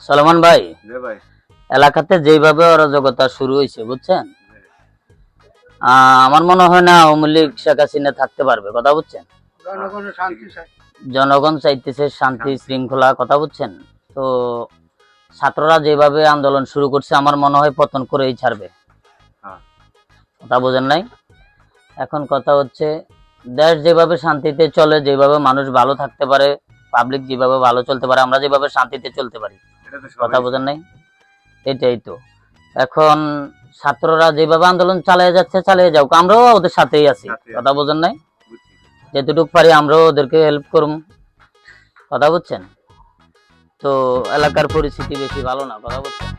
সলমান ভাই, ভাই এলাকাতে যেভাবে অরাজকতা শুরু হয়েছে বুঝছেন, আমার মনে হয় না আওয়ামী লীগ শেখ হাসিনা থাকতে পারবে। কথা বুঝছেন? জনগণ চাইতেছে শান্তি শৃঙ্খলা। কথা বুঝছেন? তো ছাত্ররা যেভাবে আন্দোলন শুরু করছে আমার মনে হয় পতন করেই ছাড়বে। কথা বোঝেন নাই? এখন কথা হচ্ছে দেশ যেভাবে শান্তিতে চলে, যেভাবে মানুষ ভালো থাকতে পারে, পাবলিক যেভাবে ভালো চলতে পারে, আমরা যেভাবে শান্তিতে চলতে পারি। কথা বোঝেন নাই? এটাই তো। এখন ছাত্ররা যেভাবে আন্দোলন চালিয়ে যাচ্ছে চালিয়ে যাও, আমরাও ওদের সাথেই আছি। কথা বোঝেন নাই? যেটুকু পারি আমরাও ওদেরকে হেল্প করব। কথা বুঝছেন? তো এলাকার পরিস্থিতি বেশি ভালো না। কথা বুঝছেন?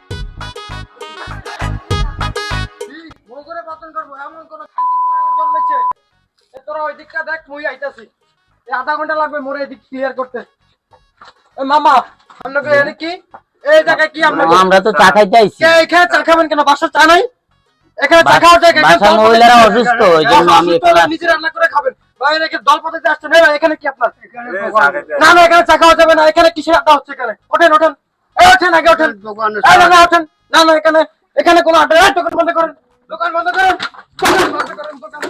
আধা ঘন্টা লাগবে মোরে এদিক ক্লিয়ার করতে। মামা আপনাকে কি এই জায়গায় কি আমরা তো চা খাইতে আইছি। এখানে চা খাবেন কেন? বাসার চা নাই? এখানে চা খাওয়া যায়? বাসার মহিলারা অসুস্থ, এই জন্য আমি এখানে নিজে রান্না করে খাবেন। ভাই এখানে দল পথে আসছেন। ভাই এখানে কি আপনার? না না, এখানে চা খাওয়া যাবে না। এখানে কিসের আড্ডা হচ্ছে? এখানে ওঠেন ওঠেন, এই ওঠেন, আগে ওঠেন। না ওঠেন। না না, এখানে কোনো আড্ডা। দোকান বন্ধ করেন, দোকান বন্ধ করেন, দোকান বন্ধ করেন, দোকান।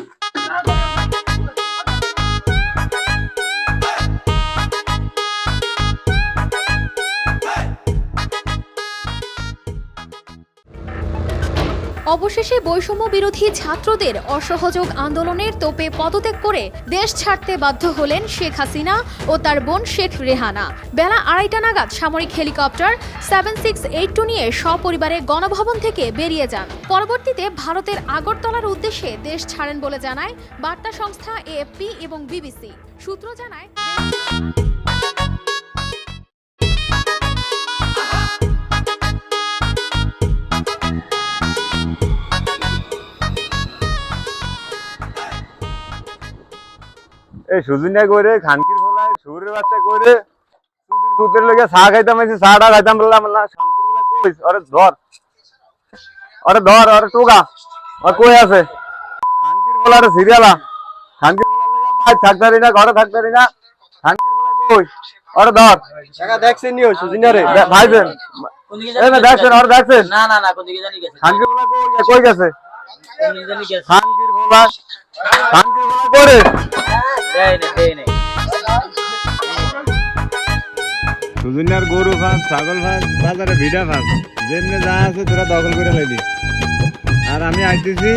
অবশেষে বৈষম্য বিরোধী ছাত্রদের অসহযোগ আন্দোলনের তোপে পদত্যাগ করে দেশ ছাড়তে বাধ্য হলেন শেখ হাসিনা ও তার বোন শেখ রেহানা। বেলা 2:30 নাগাদ সামরিক হেলিকপ্টার 7682 নিয়ে সপরিবারে গণভবন থেকে বেরিয়ে যান। পরবর্তীতে ভারতের আগরতলার উদ্দেশ্যে দেশ ছাড়েন বলে জানায় বার্তা সংস্থা এএফপি এবং বিবিসি। সূত্র জানায় এই সুজুনিয়া করে খানকির ফলায় সুরের বাচ্চা করে সুদির পুতের লেগে চা খাইতাম, আইছি চাটা খাইতাম, বললাম না শান্তির ফলায় কইস ওরে ধর, ওরে ধর, ওরে টোকা, ওর কই আছে খানকির ফলার সিরিয়ালা, খানকির ফলার লেগে ভাই থাকতারি না, ঘরে থাকতারি না, খানকির ফলায় কই ওরে ধর। টাকা দেখছেন নিও সুজুনিয়া রে ভাইবেন, এই না দেখছেন ওরে দেখছেন? না না না, কোন দিকে জানি গেছে। খানকির ফলায় কই গেছে? কোন দিকে জানি গেছে। খানকির ফলায় করে সুজুনিয়ার গরু ফাঁস, ছাগল ফাঁস, বাজারে ভিড়া ফাঁস, যেমনি যা আছে তোরা দখল করে লাইবি। আর আমি আইতেছি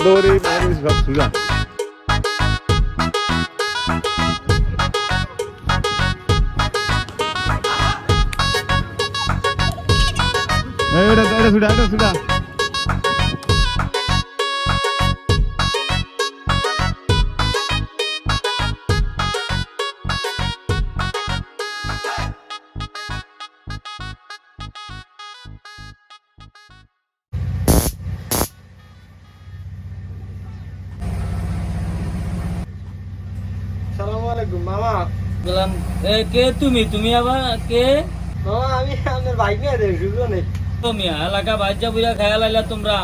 দৌড়ি সব সুজা। এটা সুডা, এটা সুডা। আসসালামু আলাইকুম মামা। বললাম কে তুমি? তুমি আবার কে? মামা আমি আপনার বাইক নিয়ে দেই সুযোগ নেই। তুমি এলাকা বাজ্যা বুঝা খেয়াল আইলা তোমরা।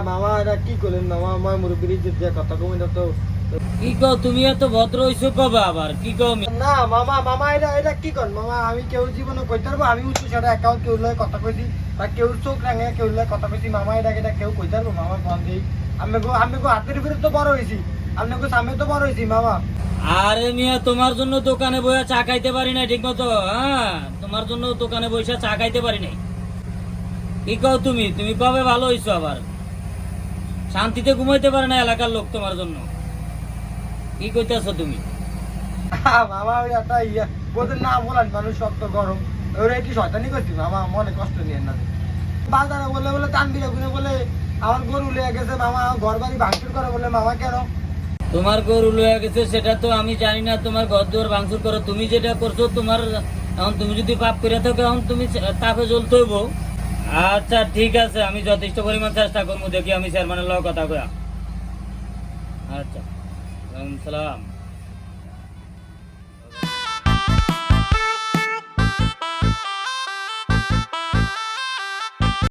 মামা এটা কি করলেন মামা? আমার মুরব্বির যে কথা কই না তো। কি কও তুমি? এত ভদ্র হইছো কবে আবার? কি কও? না মামা, মামা এটা কি করেন মামা? আমি কেউ জীবনে কইতে পারবো? আমি উচ্চ সারা অ্যাকাউন্ট কেউ লয় কথা কইছি, বা কেউ চোখ রাঙে কেউ লয় কথা কইছি। মামা এটা কেউ কইতে পারবো মামা? বন্ধেই আমি গো হাতের ভিতরে তো বড় হয়েছি, আপনি গো সামনে তো বড় হয়েছি মামা। আরে মিয়া, তোমার জন্য দোকানে বসে চা খাইতে পারি না ঠিক মতো। হ্যাঁ, তোমার জন্য দোকানে বসে চা খাইতে পারি নাই। কি কও তুমি? তুমি কবে ভালো হইছো আবার? শান্তিতে ঘুমাইতে পারে না এলাকার লোক তোমার জন্য। কি কইতেছো তুমি? মামা ওই একটা বোধের না বলেন, মানুষ শক্ত গরম ওরা কি শয়তানি করছি মামা, মনে কষ্ট নিয়ে না। বাজারে বলে বলে তানবিরা গুনে বলে আমার গরু লিয়ে গেছে মামা, ঘর বাড়ি ভাঙচুর করে বলে মামা। কেন? তোমার গরু লয়ে গেছে সেটা তো আমি জানি না। তোমার ঘর দুয়ার ভাঙচুর করো, তুমি যেটা করছো তোমার, এখন তুমি যদি পাপ করে থাকো এখন তুমি তাপে জ্বলতে হইব। আচ্ছা ঠিক আছে, আমি যথেষ্ট পরিমাণ চেষ্টা করবো, দেখি আমি চেয়ারম্যানের লগে কথা কয়া। আচ্ছা, সালাম।